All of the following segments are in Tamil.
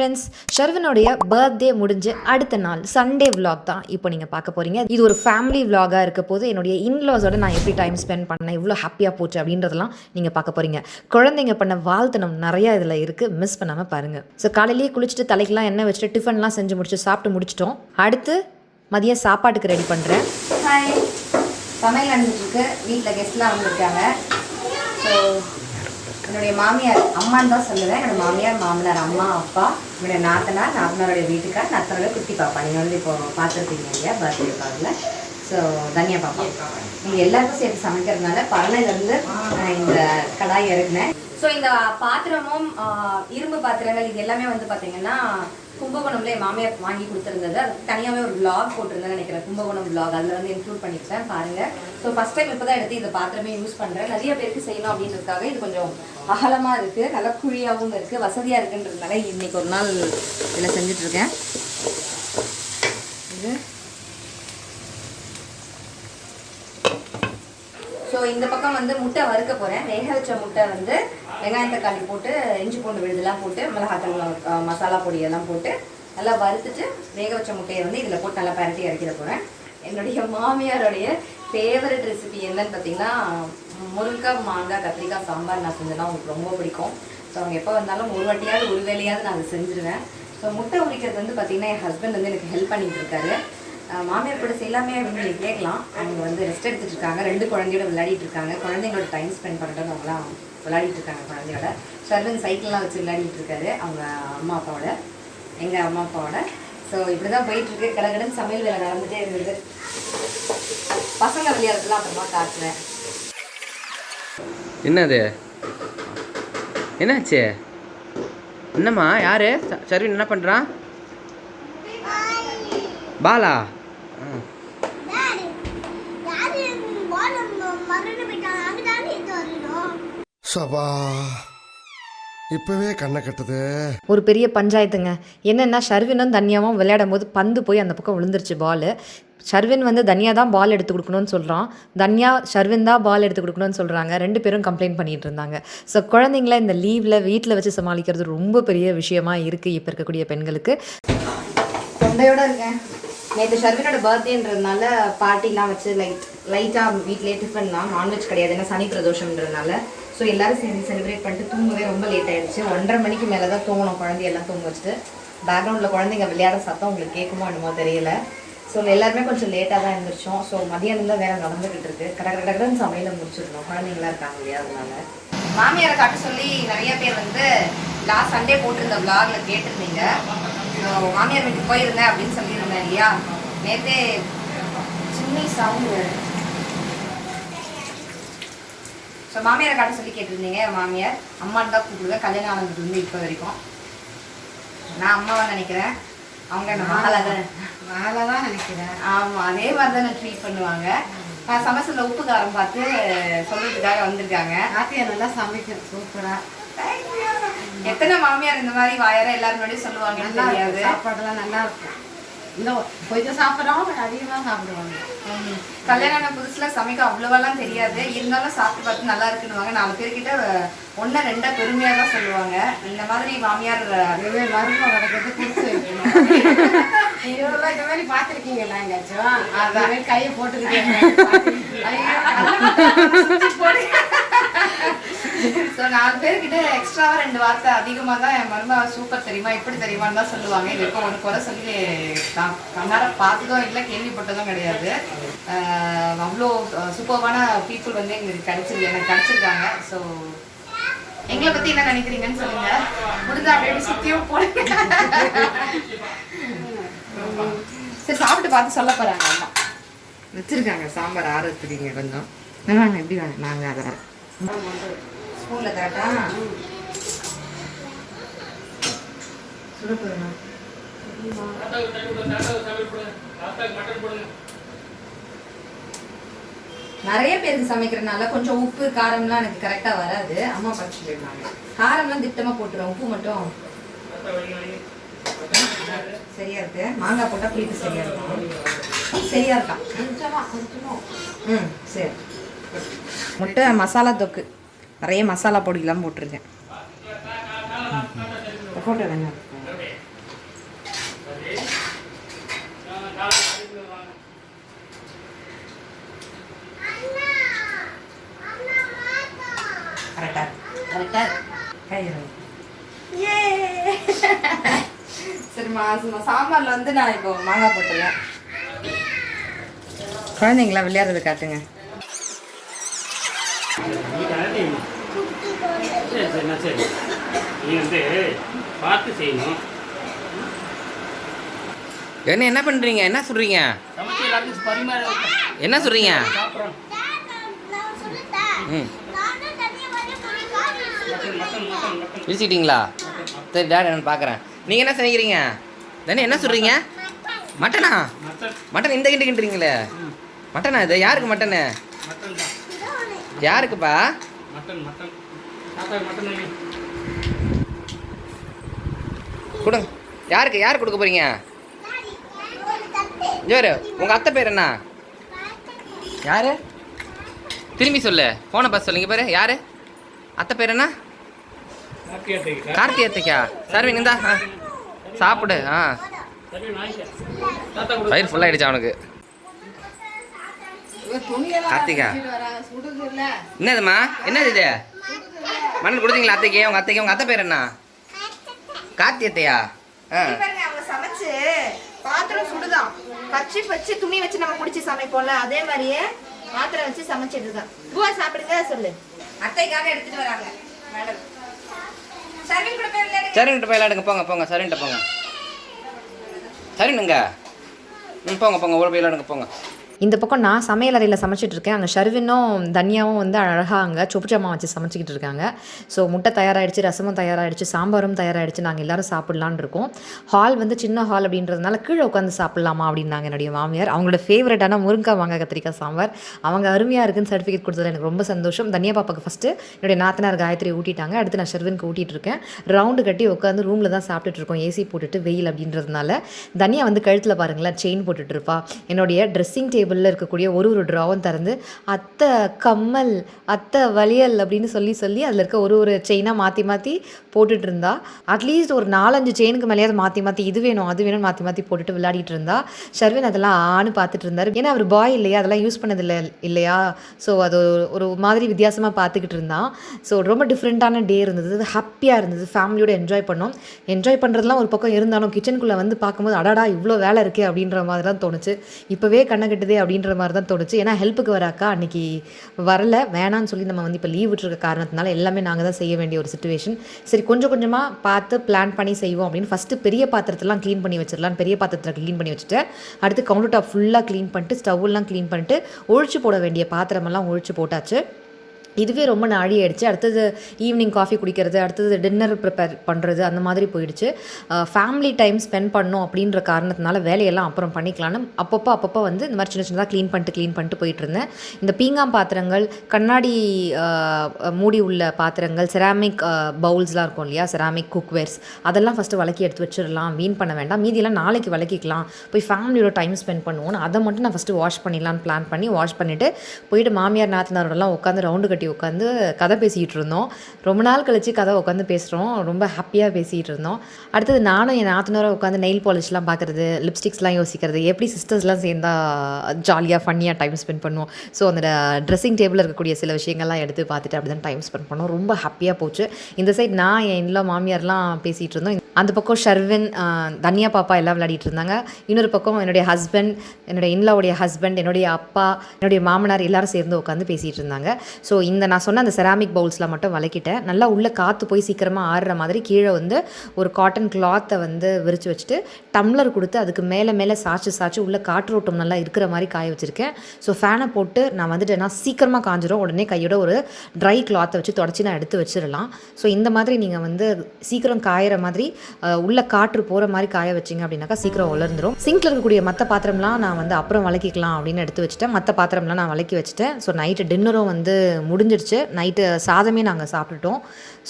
ஃப்ரெண்ட்ஸ், ஷர்வினுடைய பர்த்டே முடிஞ்சு அடுத்த நாள் சண்டே விலாக் தான் இப்போ நீங்கள் பார்க்க போகிறீங்க. இது ஒரு ஃபேமிலி விலாகாக இருக்க போது என்னுடைய இன்லாஸோட நான் எப்படி டைம் ஸ்பெண்ட் பண்ணேன், இவ்வளோ ஹாப்பியாக போச்சு அப்படின்றதெல்லாம் நீங்கள் பார்க்க போகிறீங்க. குழந்தைங்க பண்ண வாழ்த்தனம் நிறையா இதில் இருக்குது, மிஸ் பண்ணாமல் பாருங்கள். ஸோ காலையிலேயே குளிச்சுட்டு தலைக்கெலாம் எண்ணெய் வச்சுட்டு டிஃபன்லாம் செஞ்சு முடிச்சு சாப்பிட்டு முடிச்சிட்டோம். அடுத்து மதியம் சாப்பாட்டுக்கு ரெடி பண்ணுறேன். ஹாய், சமையல் நடந்துட்டுருக்கு. வீட்டில் கெஸ்ட்லாம் வந்திருக்காங்க. ஸோ என்னுடைய மாமியார் அம்மான்னு தான் சொல்லுவேன். என்னோடய மாமியார், மாமனார், அம்மா, அப்பா, என்னுடைய நாத்தனார், நாத்தனாருடைய வீட்டுக்கார், நாத்தனாரோட குட்டி பாப்பா. நீங்கள் வந்து இப்போ பார்த்துருப்பீங்க இல்லையா பர்த்டே பாதில். ஸோ தனியா பாப்பா நீங்கள் எல்லாருக்கும் சேர்த்து சமைக்கிறதுனால பரணையிலேருந்து இந்த கடாய் இறக்குனேன். ஸோ இந்த பாத்திரமும் இரும்பு பாத்திரங்கள் இது எல்லாமே வந்து பார்த்தீங்கன்னா கும்பகோணம்ல மாமியார் வாங்கி கொடுத்துருந்தது. அது தனியாகவே ஒரு விளாக் போட்டிருந்தேன்னு நினைக்கிறேன், கும்பகோணம் விளாக். அதில் வந்து இன்க்ளூட் பண்ணிக்கிறேன் பாருங்கள். ஸோ ஃபஸ்ட் டைம் இப்போ தான் எடுத்து இந்த பாத்திரமே யூஸ் பண்ணுறேன். நிறைய பேருக்கு செய்யணும் அப்படின்றதுக்காக இது கொஞ்சம் அகலமாக இருக்குது, நல்லா குழியாகவும் இருக்குது, வசதியாக இருக்குன்றதுனால இன்றைக்கி ஒரு நாள் இதில் செஞ்சிட்ருக்கேன். இது ஸோ இந்த பக்கம் வந்து முட்டை வறுக்க போகிறேன். வேக வச்ச முட்டை வந்து வெங்காயம் தக்காளி போட்டு இஞ்சி பூண்டு விழுதெல்லாம் போட்டு மிளகாத்தூள் மசாலா பொடியெல்லாம் போட்டு நல்லா வறுத்துட்டு வேக வச்ச முட்டையை வந்து இதில் போட்டு நல்லா பரட்டி இறக்கிட போகிறேன். என்னுடைய மாமியாருடைய ஃபேவரட் ரெசிபி என்னன்னு பார்த்தீங்கன்னா முருங்கைக்காய் மாங்காய் கத்திரிக்காய் சாம்பார் நான் செஞ்சேன்னா அவங்களுக்கு ரொம்ப பிடிக்கும். ஸோ அவங்க எப்போ வந்தாலும் ஒரு வாட்டியாவது ஒரு வேலையாவது நான் அதை செஞ்சுருவேன். ஸோ முட்டை உரிக்கிறது வந்து பார்த்திங்கன்னா என் ஹஸ்பண்ட் வந்து எனக்கு ஹெல்ப் பண்ணிகிட்டு இருக்காரு. மாமியார் கூட செய்யலாமே அப்படின்னு சொல்லி கேட்கலாம். அவங்க வந்து ரெஸ்ட் எடுத்துகிட்டு இருக்காங்க, 2 குழந்தையோட விளையாடிட்டு இருக்காங்க. குழந்தைங்களோட டைம் ஸ்பெண்ட் பண்ணுறது அவங்களாம் விளையாடிட்டு இருக்காங்க குழந்தையோட. ஷர்வன் சைக்கிள்லாம் வச்சு விளையாடிட்டு இருக்காரு அவங்க அம்மா அப்பாவோட, எங்கள் அம்மா அப்பாவோட. ஸோ இப்படி தான் போயிட்டுருக்கு. கடகடன் சமையல் வேலை நடந்துகிட்டே இருந்தது. பசங்க விளையாடுறதுலாம் அப்புறமா காட்டுறேன். என்னது என்னாச்சு? என்னம்மா யாரு ஷர்வின் என்ன பண்ணுறான்? பாலா சபா இப்பவே கண்ணை கட்டுது. ஒரு பெரிய பஞ்சாயத்துங்க. என்னென்னா ஷர்வினும் தனியாவும் விளையாடும் போது பந்து போய் அந்த பக்கம் விழுந்துருச்சு பால். ஷர்வின் வந்து தனியா தான் பால் எடுத்து கொடுக்கணும்னு சொல்கிறான், தனியா ஷர்வின் தான் பால் எடுத்து கொடுக்கணும்னு சொல்கிறாங்க. 2 பேரும் கம்ப்ளைண்ட் பண்ணிகிட்டு இருந்தாங்க. ஸோ குழந்தைங்கள இந்த லீவில் வீட்டில் வச்சு சமாளிக்கிறது ரொம்ப பெரிய விஷயமா இருக்குது இப்போ இருக்கக்கூடிய பெண்களுக்கு. தொண்டையோடு இருக்கேன். நேற்று ஷர்வினோட பர்த்டேன்றதுனால பார்ட்டிலாம் வச்சு லைட்டாக வீட்டிலே டிஃபன் தான், நான்வெஜ் கிடையாது, ஏன்னா சனி பிரதோஷம்ன்றதுனால. ஸோ எல்லோரும் சேர்ந்து செலிப்ரேட் பண்ணிட்டு தூங்கவே ரொம்ப லேட் ஆகிடுச்சு. 1:30 மணிக்கு மேலே தான் தூங்கணும். குழந்தையெல்லாம் தூங்க வச்சுட்டு பேக்ரவுண்டில் குழந்தைங்க விளையாட சத்தம் உங்களுக்கு கேட்குமோ என்னமோ தெரியல. ஸோ எல்லாருமே கொஞ்சம் லேட்டாக தான் எழுந்திரிச்சோம். ஸோ மதியானம் தான் வேறு நடந்துக்கிட்டு இருக்கு. கடகடன்னு சமையலை முடிச்சிடணும், குழந்தைங்களாம் இருக்காங்க இல்லையா, அதனால. மாமியாரை காட்ட சொல்லி நிறைய பேர் வந்து லாஸ்ட் சண்டே போட்டிருந்த விளாகில் கேட்டிருந்தீங்க. ஸோ மாமியார் வீட்டுக்கு போயிருந்தேன் அப்படின்னு சொல்லியிருந்தேன் இல்லையா. நேற்றே சின்ன சவுண்டு. ஸோ மாமியாரை காட்ட சொல்லி கேட்டிருந்தீங்க. மாமியார் அம்மான்னு தான் கூப்பிடுவேன் கல்யாணம் ஆனதுக்கு வந்து இப்போ வரைக்கும். நான் அம்மாவை நினைக்கிறேன், அவங்க என்ன மகளை தான் நினைக்கிறேன். ஆமாம், அதே மாதிரி தான் நான் ட்ரீட் பண்ணுவாங்க. நான் சமைச்சதில் உப்பு காரம் பார்த்து சொல்கிறதுக்காக வந்திருக்காங்க. ஆத்தியா நல்லா சமைக்கிறேன், சூப்பராக. எத்தனை மாமியார் இந்த மாதிரி வாயார எல்லாரும் முன்னாடியும் சொல்லுவாங்க. தெரியாது, சாப்பாடெல்லாம் நல்லா இருக்கும். இந்த கொஞ்சம் சாப்பிட்றவங்க அதிகமாக சாப்பிடுவாங்க. கல்யாணம் புதுசில் சமைக்க அவ்வளோவெல்லாம் தெரியாது, இருந்தாலும் சாப்பிட்டு பார்த்து நல்லா இருக்குன்னுவாங்க. 4 பேர்கிட்ட 1 2 பெருமையாக தான் சொல்லுவாங்க. இந்த மாதிரி மாமியார் மருமகம் கிடைக்கிறது புதுசு. இந்த மாதிரி பார்த்துருக்கீங்களா எங்கேயாச்சும்? அதான் கையை போட்டுக்கிட்டேன். ஸோ 4 பேர்கிட்ட எக்ஸ்ட்ராவாக 2 வார்த்தை அதிகமாக தான் என் மருமக சூப்பர் தெரியுமா, இப்படி தெரியுமான்னு தான் சொல்லுவாங்க. இது இப்போ ஒரு குறை சொல்லி நான் கண்ணார பார்த்ததும் இல்லை, கேள்விப்பட்டதும் கிடையாது. அவ்வளோ சூப்பர்வான பீப்புள் வந்து எங்களுக்கு எனக்கு கிடச்சிருக்காங்க. ஸோ எங்களை பற்றி என்ன நினைக்கிறீங்கன்னு சொல்லுங்கள். முடிஞ்சா அப்படியே சுற்றியும் போடுங்க. சரி, சாப்பிட்டு பார்த்து சொல்ல போகிறாங்க. அம்மா வச்சுருக்காங்க சாம்பார் ஆறதுக்கு. இங்கே கொஞ்சம் வாங்க, எப்படி வாங்க, நாங்கள் அதை ஸ்பூனில் கரெக்டா சுட போதும். நிறைய பேருக்கு சமைக்கிறதுனால கொஞ்சம் உப்பு காரம்லாம் எனக்கு கரெக்டாக வராது. அம்மா படிச்சு போயிருந்தாங்க. காரம்லாம் திட்டமாக போட்டுருவோம், உப்பு மட்டும் சரியா இருக்கு. மாங்காய் போட்டால் புளிப்பு சரியா இருக்கும். சரியா இருக்கா? சரி. முட்டை மசாலா தொக்கு நிறைய மசாலா பொடியெல்லாம் போட்டிருக்கேன். ஃபோட்டோ வேணும். சரிம்மா சாம்பாரில் வந்து நான் இப்போ மாங்காய் போட்டுருவேன். குழந்தைங்களா விளையாடுறது காட்டுங்க. சரி நீ வந்து பார்த்து செய்யணும். என்ன பண்ணுறீங்க? என்ன சொல்கிறீங்க? என்ன சொல்கிறீங்க? பிரிச்சுக்கிட்டீங்களா? சரி டேட் நான் பார்க்குறேன். நீங்கள் என்ன செய்கிறீங்க? தானே என்ன சொல்கிறீங்க? மட்டனா? மட்டன் இந்த கிண்டுறீங்களே, மட்டனா இது? யாருக்கு மட்டனு? யாருக்குப்பா? கொடுங்க. யாருக்கு கொடுக்க போகிறீங்க? ஜோரு உங்கள் அத்தை பேர் என்ன? யார்? திரும்பி சொல்லு, ஃபோனை பார்த்து சொல்லுங்க. பாரு யார் அத்தை பேர் என்ன? கார்த்தி அத்தைக்கா? சர்வீன் இந்தா சாப்பிடு. வயிறு ஃபுல்லாகிடுச்சு அவனுக்கு. கார்த்திகா என்னதுமா? என்னது இது? மண்ணு கொடுத்தீங்களா அத்தைக்கு? உங்கள் அத்தை பேர் என்ன? கார்த்தி அத்தையா? அவங்க சமைச்சு பாத்திரம் சுடுதான். கச்சி வச்சு துணி வச்சு நம்ம குடிச்சு சமைப்போம்ல, அதே மாதிரியே பாத்திரம் வச்சு சமைச்சிட்டு இருக்கான். பூவா சாப்பிடுங்க சொல்லு. அத்தைக்காக எடுத்துட்டு வராங்க மேடம். சரின்ட்டு போய் விளையாடுங்க. போங்க சரின்ட்டு போங்க. சரினுங்க. போங்க ஒரு போய் விளையாடுங்க போங்க. இந்த பக்கம் நான் சமையல் அறையில் சமைச்சிட்டு இருக்கேன். அங்கே ஷர்வினும் தனியாவும் வந்து அழகாக அங்கே சொப்புச்சமா வச்சு சமைச்சிக்கிட்டு இருக்காங்க. ஸோ முட்டை தயாராகிடுச்சு, ரசமும் தயாராகிடுச்சு, சாம்பாரும் தயாராகிடுச்சு. நாங்கள் எல்லோரும் சாப்பிட்லான்னு இருக்கோம். ஹால் வந்து சின்ன ஹால் அப்படின்றதுனால கீழே உட்காந்து சாப்பிட்லாமா அப்படின்னாங்க என்னுடைய மாமியார். அவங்களோட ஃபேவரட்டான முருங்கை மாங்காய் கத்திரிக்காய் சாம்பார் அவங்க அருமையாக இருக்குன்னு சர்டிஃபிகேட் கொடுத்தது எனக்கு ரொம்ப சந்தோஷம். தனியா பாப்பாவுக்கு ஃபஸ்ட்டு என்னுடைய நாத்தனார் காயத்ரி ஊட்டிட்டாங்க. அடுத்து நான் ஷர்வினுக்கு ஊட்டிகிட்டு இருக்கேன். ரவுண்டு கட்டி உட்காந்து ரூமில் தான் சாப்பிட்டுட்டு இருக்கோம், ஏசி போட்டுட்டு, வெயில் அப்படின்றதுனால. தனியா வந்து கழுத்தில் பாருங்களேன் செயின் போட்டுட்டு இருப்பா. என்னுடைய ட்ரெஸ்ஸிங் டேபிள் இருக்கக்கூடிய ஒரு ட்ராவும் திறந்து அத்தை கம்மல், அத்தை வளையல் அப்படின்னு சொல்லி அதில் இருக்க ஒரு செயினாக மாற்றி போட்டுட்டு இருந்தா. அட்லீஸ்ட் ஒரு 4-5 செயினுக்கு மேலேயாவது மாற்றி இது வேணும் அது வேணும்னு மாற்றி போட்டுட்டு விளையாடிட்டு இருந்தா. ஷர்வின் அதெல்லாம் ஆணு பார்த்துட்டு இருந்தார். ஏன்னா அவர் பாய் இல்லையா, அதெல்லாம் யூஸ் பண்ணதில்லை இல்லையா. ஸோ அது ஒரு மாதிரி வித்தியாசமாக பார்த்துக்கிட்டு இருந்தான். ஸோ ரொம்ப டிஃப்ரெண்ட்டான டே இருந்தது, ஹாப்பியாக இருந்தது, ஃபேமிலியோடு என்ஜாய் பண்ணோம். என்ஜாய் பண்ணுறதுலாம் ஒரு பக்கம் இருந்தாலும் கிச்சனுக்குள்ளே வந்து பார்க்கும்போது அடடா இவ்வளோ வேலை இருக்கே அப்படின்ற மாதிரி தான் தோணுச்சு. இப்போவே கண்ணை கட்டுதே அப்படின்ற மாதிரி தான் தோணுச்சு. ஏன்னா ஹெல்ப்புக்கு வராக்கா அன்றைக்கி வரல, வேணான்னு சொல்லி நம்ம வந்து இப்போ லீவ் விட்டுருக்க காரணத்தினால எல்லாமே நாங்கள் தான் செய்ய வேண்டிய ஒரு சுச்சுவேஷன். சரி கொஞ்சமாக பார்த்து பிளான் பண்ணி செய்வோம் அப்படின்னு ஃபஸ்ட்டு பெரிய பாத்திரத்தெல்லாம் க்ளீன் பண்ணி வச்சிடலாம். பெரிய பாத்திரத்தில் க்ளீன் பண்ணி வச்சுட்டு அடுத்து கவுண்டர் டாப் ஃபுல்லாக க்ளீன் பண்ணிட்டு ஸ்டவ்லாம் க்ளீன் பண்ணிட்டு ஒழிச்சு போட வேண்டிய பாத்திரமெல்லாம் ஒழிச்சு போட்டாச்சு. இதுவே ரொம்ப நாழி ஆகிடுச்சு. அடுத்தது ஈவினிங் காஃபி குடிக்கிறது, அடுத்தது டின்னர் ப்ரிப்பேர் பண்ணுறது, அந்த மாதிரி போயிடுச்சு. ஃபேமிலி டைம் ஸ்பெண்ட் பண்ணோம் அப்படின்ற காரணத்தினால வேலையெல்லாம் அப்புறம் பண்ணிக்கலான்னு அப்பப்போ வந்து இந்த மாதிரி சின்னதாக க்ளீன் பண்ணிட்டு போயிட்டு இருந்தேன். இந்த பீங்காம் பாத்திரங்கள், கண்ணாடி மூடி உள்ள பாத்திரங்கள், செராமிக் பவுல்ஸ்லாம் இருக்கும் இல்லையா, செராமிக் குக்வேர்ஸ், அதெல்லாம் ஃபஸ்ட்டு விளக்கி எடுத்து வச்சிடலாம், வீண் பண்ண வேண்டாம், மீதியெல்லாம் நாளைக்கு விளக்கிக்கலாம், போய் ஃபேமிலியோட டைம் ஸ்பெண்ட் பண்ணுவோன்னு அதை மட்டும் நான் ஃபஸ்ட்டு வாஷ் பண்ணிடலான்னு பிளான் பண்ணி வாஷ் பண்ணிவிட்டு போயிட்டு மாமியார் நாத்தனாரோடலாம் உட்காந்து ரவுண்டு கட்டி உட்காந்து கதை பேசிகிட்டு இருந்தோம். ரொம்ப நாள் கழிச்சு கதை உட்காந்து பேசுகிறோம், ரொம்ப ஹாப்பியாக பேசிகிட்டு இருந்தோம். அடுத்தது நானும் என் நாத்தனாரை உட்காந்து நெயில் பாலிஷ்லாம் பார்க்குறது, லிப்ஸ்டிக்ஸ்லாம் யோசிக்கிறது, எப்படி சிஸ்டர்ஸ்லாம் சேர்ந்தா ஜாலியாக ஃபன்னியாக டைம் ஸ்பெண்ட் பண்ணுவோம். ஸோ அந்த ட்ரெஸ்ஸிங் டேபிளில் இருக்கக்கூடிய சில விஷயங்கள்லாம் எடுத்து பார்த்துட்டு அப்படி தான் டைம் ஸ்பெண்ட் பண்ணோம். ரொம்ப ஹாப்பியாக போச்சு. இந்த சைட் நான் என் இல்லை மாமியார்லாம் பேசிகிட்டு இருந்தோம். அந்த பக்கம் ஷர்வின், தனியா பாப்பா எல்லாம் விளையாடிட்டு இருந்தாங்க. இன்னொரு பக்கம் என்னுடைய ஹஸ்பண்ட், என்னுடைய இன்லாவுடைய ஹஸ்பண்ட், என்னுடைய அப்பா, என்னுடைய மாமனார் எல்லாரும் சேர்ந்து உட்காந்து பேசிகிட்டு இருந்தாங்க. ஸோ இந்த நான் சொன்ன அந்த செராமிக் பவுல்ஸில் மட்டும் விளக்கிட்டேன். நல்லா உள்ளே காற்று போய் சீக்கிரமாக ஆடுற மாதிரி கீழே வந்து ஒரு காட்டன் கிளாத்தை வந்து விரித்து வச்சுட்டு டம்ளர் கொடுத்து அதுக்கு மேலே சாய்ச்சி உள்ளே காற்றோட்டம் நல்லா இருக்கிற மாதிரி காய வச்சுருக்கேன். ஸோ ஃபேனை போட்டு நான் வந்துட்டேன்னா சீக்கிரமாக காஞ்சிடும். உடனே கையோட ஒரு ட்ரை கிளாத்தை வச்சு தொடச்சி நான் எடுத்து வச்சிடலாம். ஸோ இந்த மாதிரி நீங்கள் வந்து சீக்கிரம் காயிற மாதிரி உள்ள காற்று போகிற மாதிரி காய வச்சிங்க அப்படின்னாக்கா சீக்கிரம் உலர்ந்துடும். சிங்கில் இருக்கக்கூடிய மற்ற பாத்திரம்லாம் நான் வந்து அப்புறம் விளக்கிக்கலாம் அப்படின்னு எடுத்து வச்சுட்டேன். மற்ற பாத்திரம்லாம் நான் விளக்கி வச்சுட்டேன். ஸோ நைட்டு டின்னரும் வந்து முடிஞ்சிடுச்சு. நைட்டு சாதமே நாங்கள் சாப்பிட்டுட்டோம்.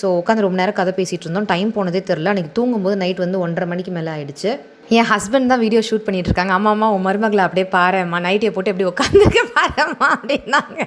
ஸோ உட்காந்து ரொம்ப நேரம் கதை பேசிகிட்டு இருந்தோம். டைம் போனதே தெரில. அன்றைக்கி தூங்கும்போது நைட் வந்து 1:30 மணிக்கு மேலே ஆகிடுச்சு. என் ஹஸ்பண்ட் தான் வீடியோ ஷூட் பண்ணிட்டு இருக்காங்க. அம்மா அம்மா உன் மருமகளை அப்படியே பாரும்மா, நைட்டியை போட்டு எப்படி உட்காந்துருக்க பாரும்மா அப்படின்னாங்க.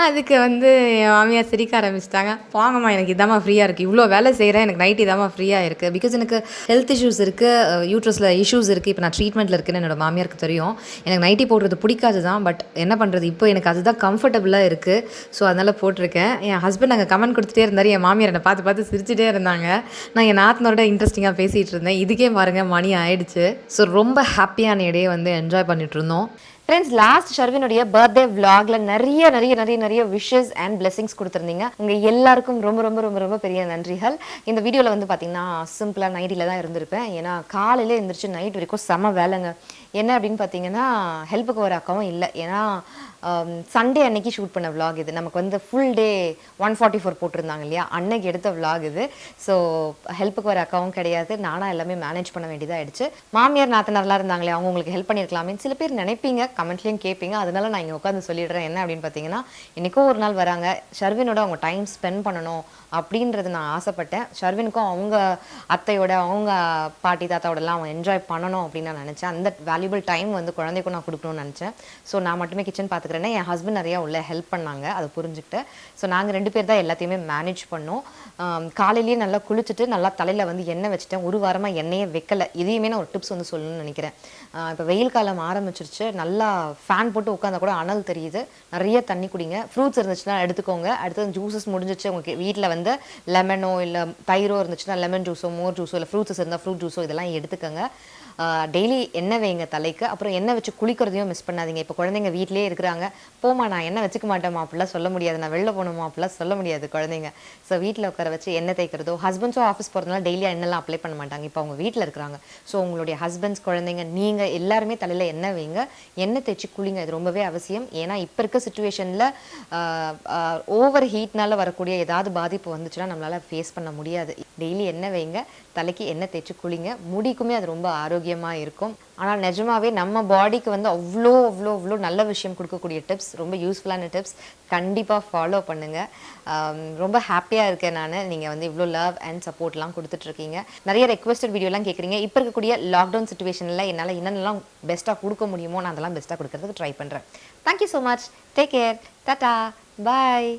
அதுக்கு வந்து என் மாமியார் சிரிக்க ஆரம்பிச்சிட்டாங்க. போங்கம்மா, எனக்கு இதாம்மா ஃப்ரீயாக இருக்குது, இவ்வளோ வேலை செய்கிறேன், எனக்கு நைட்டி இதாம்மா ஃப்ரீயாக இருக்குது. பிகாஸ் எனக்கு ஹெல்த் இஷ்யூஸ் இருக்குது, யூட்ரஸில் இஷ்யூஸ் இருக்குது. இப்போ நான் ட்ரீட்மெண்ட்டில் இருக்குன்னு என்னோட மாமியாருக்கு தெரியும். எனக்கு நைட்டி போடுறது பிடிக்காது தான், பட் என்ன பண்ணுறது, இப்போ எனக்கு அதுதான் கம்ஃபர்டபுளாக இருக்குது. ஸோ அதனால் போட்டிருக்கேன். என் ஹஸ்பண்ட் அங்கே கமெண்ட் கொடுத்துட்டே இருந்தார். என் மாமியார் என்னை பார்த்து பார்த்து சிரிச்சிட்டே இருந்தாங்க. நான் என் நாத்தனோட இன்ட்ரெஸ்டிங்காக பேசிகிட்டு இருந்தேன். இதுக்கே பாருங்கள் மணி ஆயிடுச்சு. ஸோ ரொம்ப ஹாப்பியான இடையே வந்து என்ஜாய் பண்ணிட்டு இருந்தோம். ஃப்ரெண்ட்ஸ், லாஸ்ட் ஷர்வினுடைய பர்த்டே விலாக்ல நிறைய விஷஸ் அண்ட் பிளெஸிங்ஸ் கொடுத்துருந்தீங்க. உங்கள் எல்லாருக்கும் ரொம்ப ரொம்ப ரொம்ப ரொம்ப பெரிய நன்றிகள். இந்த வீடியோவில் வந்து பார்த்தீங்கன்னா சிம்பிளாக நைட்டில் தான் இருந்திருப்பேன். ஏன்னா காலையில் எழுந்திரிச்சு நைட் வரைக்கும் செம வேலைங்க. என்ன அப்படின்னு பார்த்தீங்கன்னா ஹெல்ப்புக்கு வர அக்காவும் இல்லை. ஏன்னா சண்டே அன்னைக்கு ஷூட் பண்ண விலாக் இது. நமக்கு வந்து ஃபுல் டே 144 போட்டிருந்தாங்க இல்லையா, அன்னைக்கு எடுத்த விலாக் இது. ஸோ ஹெல்ப்புக்கு வர அக்காவும் கிடையாது, நானாக எல்லாமே மேனேஜ் பண்ண வேண்டியதாக ஆயிடுச்சு. மாமியார் நாத்தனார்லாம் இருந்தாங்களே, அவங்க உங்களுக்கு ஹெல்ப் பண்ணியிருக்கலாமே சில பேர் நினைப்பீங்க, கமெண்ட்லேயும் கேட்பீங்க. அதனால நான் இங்கே உட்காந்து சொல்லிடுறேன். என்ன அப்படின்னு பார்த்தீங்கன்னா, இன்றைக்கும் ஒரு நாள் வராங்க, ஷர்வினோட அவங்க டைம் ஸ்பெண்ட் பண்ணணும் அப்படின்றது நான் ஆசைப்பட்டேன். ஷர்வினுக்கும் அவங்க அத்தையோட அவங்க பாட்டி தாத்தாவோடலாம் அவங்க என்ஜாய் பண்ணணும் அப்படின்னு நான் நினச்சேன். அந்த வேல்யூபிள் டைம் வந்து குழந்தைக்கும் நான் கொடுக்கணும்னு நினச்சேன். ஸோ நான் மட்டுமே கிச்சன் பார்த்துக்கிறேன்னா என் ஹஸ்பண்ட் நிறையா உள்ள ஹெல்ப் பண்ணாங்க, அதை புரிஞ்சுக்கிட்டு. ஸோ நாங்கள் 2 பேர் தான் எல்லாத்தையுமே மேனேஜ் பண்ணோம். காலையிலேயே நல்லா குளிச்சுட்டு நல்லா தலையில் வந்து எண்ணெய் வச்சுட்டேன். ஒரு வாரமாக எண்ணெயே வைக்கலை. இதையுமே நான் ஒரு டிப்ஸ் வந்து சொல்லணும்னு நினைக்கிறேன். இப்போ வெயில் காலம் ஆரம்பிச்சிருச்சு, நல்லா ஃபேன் போட்டு உட்காந்தா கூட அனல் தெரியுது. நிறைய தண்ணி குடிங்க, ஃப்ரூட்ஸ் இருந்துச்சுன்னா எடுத்துக்கோங்க. அடுத்தது ஜூஸஸ் முடிஞ்சிச்சு, உங்களுக்கு வீட்டில் வந்து லெமனோ இல்லை தயிரோ இருந்துச்சுன்னா லெமன் ஜூஸோ மோர் ஜூஸோ இல்லை ஃப்ரூட்ஸஸ் இருந்தால் ஃப்ரூட் ஜூஸோ இதெல்லாம் எடுத்துக்கோங்க. டெய்லி எண்ணெய் வைங்க தலைக்கு. அப்புறம் எண்ணெய் வச்சு குளிக்கிறதையும் மிஸ் பண்ணாதீங்க. இப்போ குழந்தைங்க வீட்டிலே இருக்கிறாங்க, போமா நான் எண்ணெய் வச்சுக்க மாட்டேம்மா அப்படிலாம் சொல்ல முடியாது, நான் வெளில போகணுமா அப்படிலாம் சொல்ல முடியாது குழந்தைங்க. ஸோ வீட்டில் உட்கார வச்சு எண்ணெய் தேய்க்கிறதோ, ஹஸ்பண்ட்ஸோ ஆஃபீஸ் போகிறதுனால டெய்லியாக எண்ணெய்லாம் அப்ளை பண்ண மாட்டாங்க. இப்போ அவங்க வீட்டில் இருக்கிறாங்க. ஸோ உங்களுடைய ஹஸ்பண்ட்ஸ், குழந்தைங்க, நீங்கள் எல்லாருமே தலையில் எண்ணெய் வைங்க, எண்ணெய் தேய்ச்சி குளிங்க. இது ரொம்பவே அவசியம். ஏன்னா இப்போ இருக்க சுச்சுவேஷனில் ஓவர் ஹீட்னால வரக்கூடிய ஏதாவது பாதிப்பு வந்துச்சுன்னா நம்மளால் ஃபேஸ் பண்ண முடியாது. டெய்லி எண்ணெய் வைங்க, தலைக்கு எண்ணெய் தேய்ச்சி குளிங்க. முடிக்குமே அது ரொம்ப ஆரோக்கியமாக இருக்கும். ஆனால் நிஜமாவே நம்ம பாடிக்கு வந்து அவ்வளோ அவ்வளோ அவ்வளோ நல்ல விஷயம் கொடுக்கக்கூடிய டிப்ஸ், ரொம்ப யூஸ்ஃபுல்லான டிப்ஸ். கண்டிப்பாக ஃபாலோ பண்ணுங்கள். ரொம்ப ஹாப்பியாக இருக்கேன் நான். நீங்கள் வந்து இவ்வளோ லவ் அண்ட் சப்போர்ட்லாம் கொடுத்துட்ருக்கீங்க. நிறைய ரெக்வஸ்டட் வீடியோலாம் கேட்குறீங்க. இப்போ இருக்கக்கூடிய லாக்டவுன் சுச்சுவேஷனில் என்னால் என்னென்னலாம் பெஸ்ட்டாக கொடுக்க முடியுமோ நான் அதெல்லாம் பெஸ்ட்டாக கொடுக்கறதுக்கு ட்ரை பண்ணுறேன். Thank you so much. Take care. டாடா. பாய்.